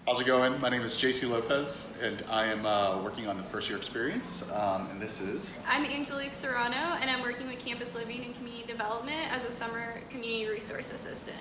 How's it going? My name is JC Lopez, and I am working on the first year experience, and this is... I'm Angelique Serrano, and I'm working with Campus Living and Community Development as a summer community resource assistant.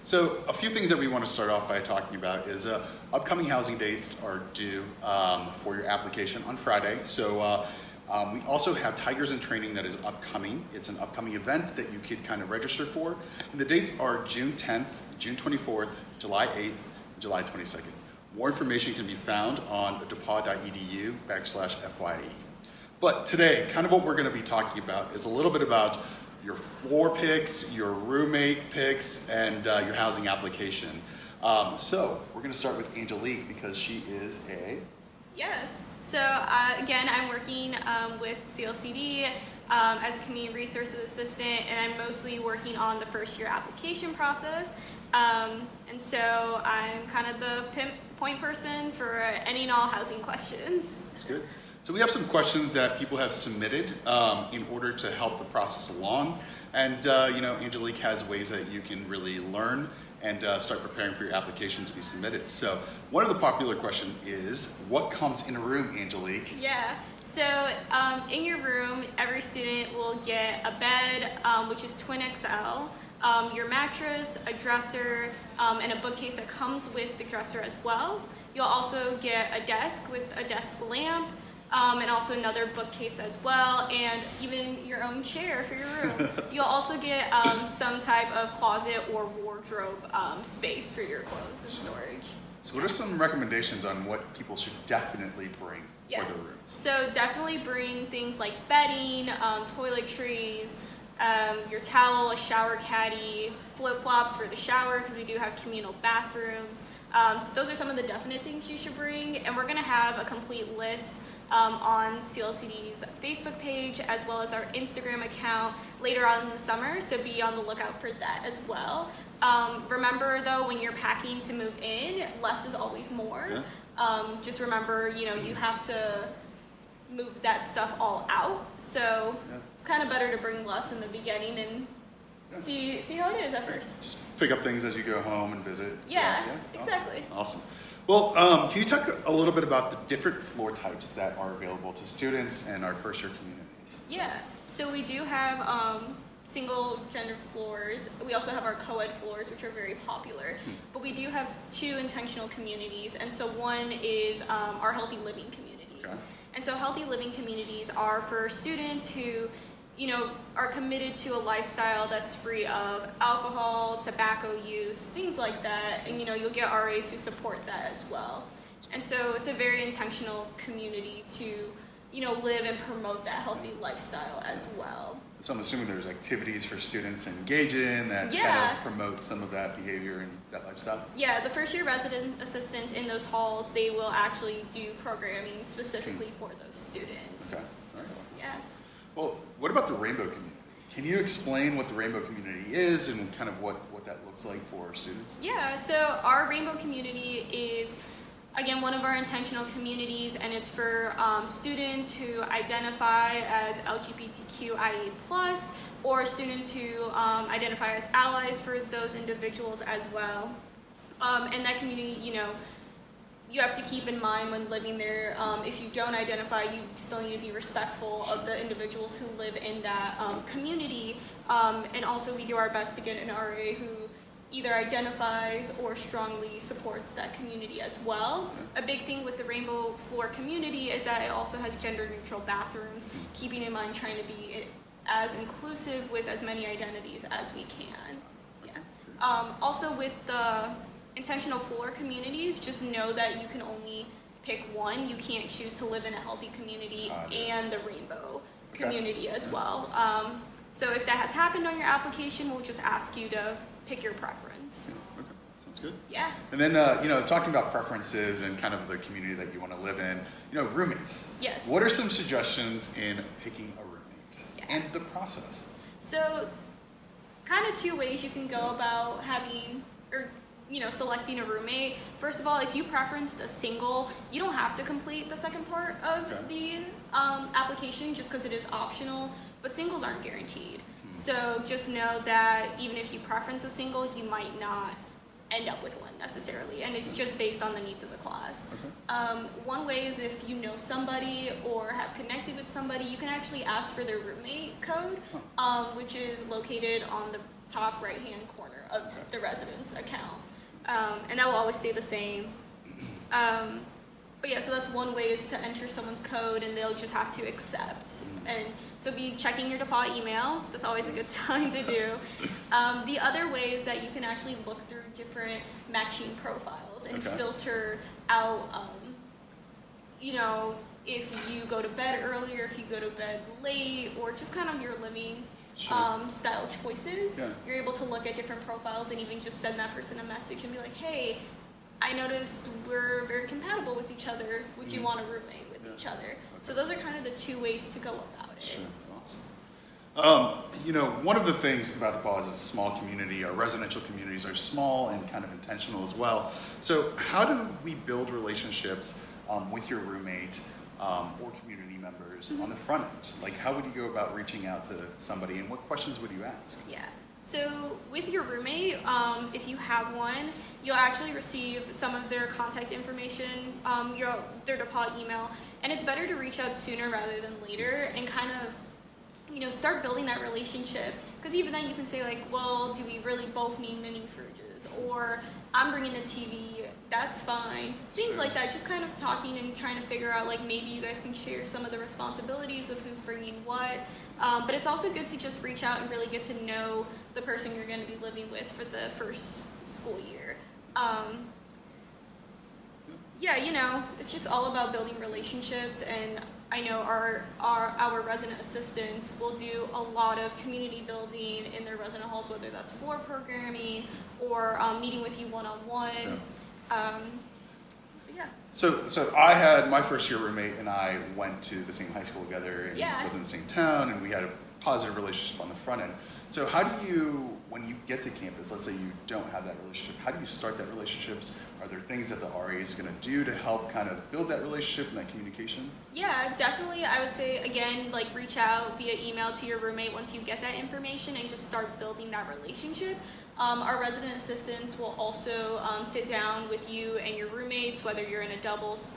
So a few things that we want to start off by talking about is upcoming housing dates are due for your application on Friday. So we also have Tigers in Training that is upcoming. It's an upcoming event that you could kind of register for. And the dates are June 10th, June 24th, July 8th, July 22nd. More information can be found on depaw.edu/FYE. But today, kind of what we're going to be talking about is a little bit about your floor picks, your roommate picks, and your housing application. So we're going to start with Angelique because she is a... Yes. So again, I'm working with CLCD as a community resources assistant, and I'm mostly working on the first year application process. And so I'm kind of the point person for any and all housing questions. That's good. So we have some questions that people have submitted in order to help the process along. And Angelique has ways that you can really learn and start preparing for your application to be submitted. So one of the popular questions is, what comes in a room, Angelique? Yeah, so in your room, every student will get a bed, which is twin XL, your mattress, a dresser, and a bookcase that comes with the dresser as well. You'll also get a desk with a desk lamp, and also another bookcase as well, and even your own chair for your room. You'll also get some type of closet or wardrobe space for your clothes and storage. So what are some recommendations on what people should definitely bring for their rooms? So definitely bring things like bedding, toiletries, your towel, a shower caddy, flip-flops for the shower because we do have communal bathrooms. So those are some of the definite things you should bring, and we're going to have a complete list on CLCD's Facebook page as well as our Instagram account later on in the summer, so be on the lookout for that as well. Remember though, when you're packing to move in, less is always more. Just remember, you have to move that stuff all out, so it's kind of better to bring less in the beginning and see how it is at first. Just pick up things as you go home and visit. Yeah, exactly. Awesome. Well, can you talk a little bit about the different floor types that are available to students and our first year communities? Yeah, so we do have single gender floors. We also have our co-ed floors, which are very popular. But we do have two intentional communities, and so one is our healthy living communities. Okay. And so healthy living communities are for students who are committed to a lifestyle that's free of alcohol, tobacco use, things like that. And, you'll get RAs who support that as well. And so it's a very intentional community to, live and promote that healthy lifestyle as well. So I'm assuming there's activities for students to engage in that kind of promote some of that behavior and that lifestyle? Yeah, the first year resident assistants in those halls, they will actually do programming specifically for those students. Okay, all right. So, yeah. Well, what about the rainbow community? Can you explain what the rainbow community is and kind of what that looks like for our students? Yeah, so our rainbow community is, again, one of our intentional communities, and it's for students who identify as LGBTQIA+, or students who identify as allies for those individuals as well. And that community, you have to keep in mind when living there, if you don't identify, you still need to be respectful of the individuals who live in that community. And also we do our best to get an RA who either identifies or strongly supports that community as well. A big thing with the Rainbow Floor community is that it also has gender neutral bathrooms, keeping in mind trying to be as inclusive with as many identities as we can. Also with the intentional floor communities, just know that you can only pick one. You can't choose to live in a healthy community and the rainbow community as well. So if that has happened on your application, we'll just ask you to pick your preference. Okay, sounds good. Yeah. And then, talking about preferences and kind of the community that you want to live in, roommates. Yes. What are some suggestions in picking a roommate and the process? So kind of two ways you can go about having, or selecting a roommate. First of all, if you preference the single, you don't have to complete the second part of the application just because it is optional, but singles aren't guaranteed. So just know that even if you preference a single, you might not end up with one necessarily, and it's just based on the needs of the class. One way is if you know somebody or have connected with somebody, you can actually ask for their roommate code, which is located on the top right-hand corner of the residence account, and that will always stay the same. But yeah, so that's one way, is to enter someone's code, and they'll just have to accept. And so be checking your DePauw email. That's always a good sign to do. The other way is that you can actually look through different matching profiles and filter out, you know, if you go to bed earlier, if you go to bed late, or just kind of your living style choices. You're able to look at different profiles and even just send that person a message and be like, hey, I noticed we're very compatible with each other. Would you want a roommate with each other? So those are kind of the two ways to go about it. Sure, awesome. You know, one of the things about DePauw is it's a small community. Our residential communities are small and kind of intentional as well. So how do we build relationships with your roommate or community members on the front end? Like, how would you go about reaching out to somebody, and what questions would you ask? Yeah. So with your roommate, if you have one, you'll actually receive some of their contact information, their DePauw email, and it's better to reach out sooner rather than later and kind of, you know, start building that relationship. Because even then you can say like, well, do we really both need mini fridges? Or I'm bringing the TV, that's fine. Things like that, just kind of talking and trying to figure out like maybe you guys can share some of the responsibilities of who's bringing what. But it's also good to just reach out and really get to know the person you're going to be living with for the first school year. Yeah, you know, it's just all about building relationships, and I know our resident assistants will do a lot of community building in their resident halls, whether that's floor programming or meeting with you one-on-one. Yeah. So I had my first year roommate, and I went to the same high school together and lived in the same town, and we had a positive relationship on the front end. So how do you, when you get to campus, let's say you don't have that relationship, how do you start that relationships? Are there things that the RA is going to do to help kind of build that relationship and that communication? Yeah, definitely. I would say, again, like reach out via email to your roommate once you get that information and just start building that relationship. Our resident assistants will also sit down with you and your roommates, whether you're in a doubles,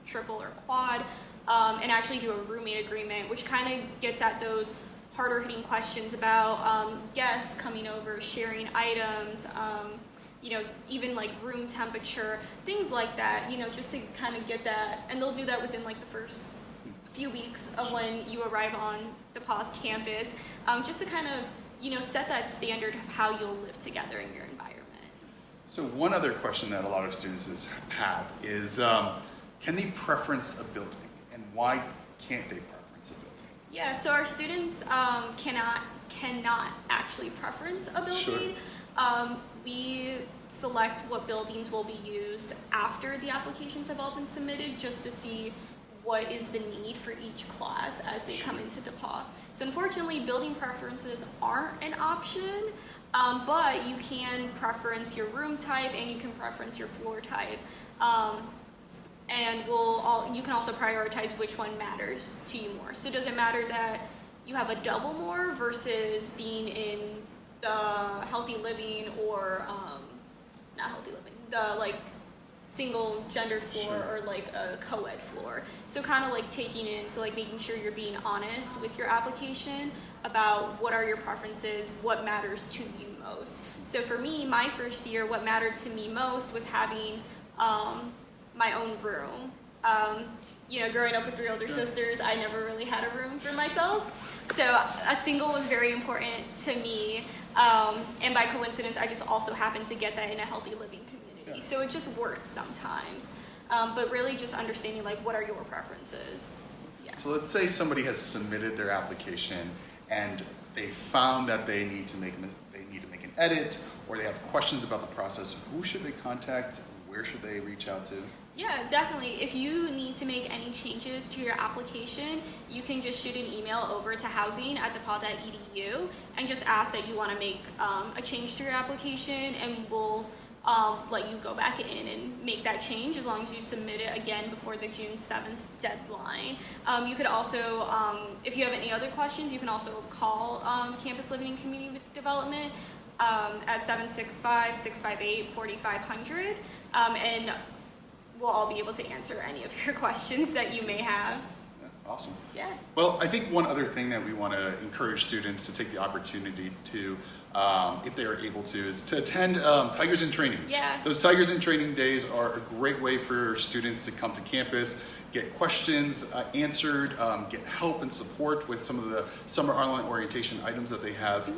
triple, or quad, and actually do a roommate agreement, which kind of gets at those harder hitting questions about guests coming over, sharing items, you know, even like room temperature, things like that, you know, just to kind of get that. And they'll do that within like the first few weeks of when you arrive on DePauw's campus, just to kind of, you know, set that standard of how you'll live together in your environment. So one other question that a lot of students have is, can they preference a building, and why can't they preference a building? Yeah, so our students cannot actually preference a building. We select what buildings will be used after the applications have all been submitted, just to see what is the need for each class as they come into DePauw. So unfortunately, building preferences aren't an option, but you can preference your room type and you can preference your floor type. And you can also prioritize which one matters to you more. So does it matter that you have a double more versus being in the healthy living or not healthy living, the like single gendered floor or like a co-ed floor? So kind of like taking in, so like making sure you're being honest with your application about what are your preferences, what matters to you most. So for me, my first year, what mattered to me most was having my own room. You know, growing up with 3 older sisters, I never really had a room for myself. So a single was very important to me. And by coincidence, I just also happened to get that in a healthy living community. So it just works sometimes. But really just understanding like what are your preferences. Yeah. So let's say somebody has submitted their application and they found that they need to make an edit, or they have questions about the process. Who should they contact? Where should they reach out to? Yeah, definitely. If you need to make any changes to your application, you can just shoot an email over to housing@depaul.edu and just ask that you want to make a change to your application, and we'll let you go back in and make that change as long as you submit it again before the June 7th deadline. You could also, if you have any other questions, you can also call Campus Living and Community Development. at 765-658-4500, and we'll all be able to answer any of your questions that you may have. Awesome. Yeah. Well, I think one other thing that we want to encourage students to take the opportunity to, if they are able to, is to attend Tigers in Training. Yeah. Those Tigers in Training days are a great way for students to come to campus, get questions answered, get help and support with some of the summer online orientation items that they have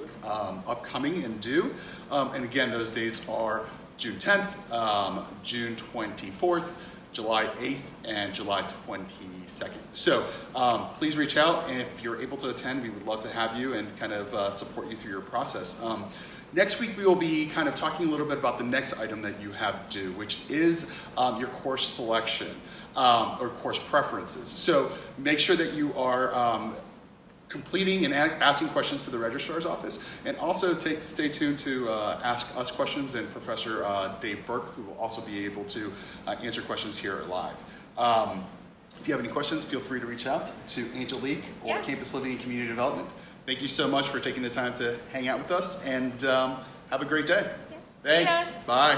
upcoming and due. And again, those dates are June 10th, June 24th, July 8th, and July 22nd. So please reach out, and if you're able to attend, we would love to have you and kind of support you through your process. Next week, we will be kind of talking a little bit about the next item that you have due, which is your course selection or course preferences. So make sure that you are completing and asking questions to the registrar's office, and also stay tuned to ask us questions and Professor Dave Burke, who will also be able to answer questions here live. If you have any questions, feel free to reach out to Angelique or Campus Living and Community Development. Thank you so much for taking the time to hang out with us, and have a great day. Thanks. Bye.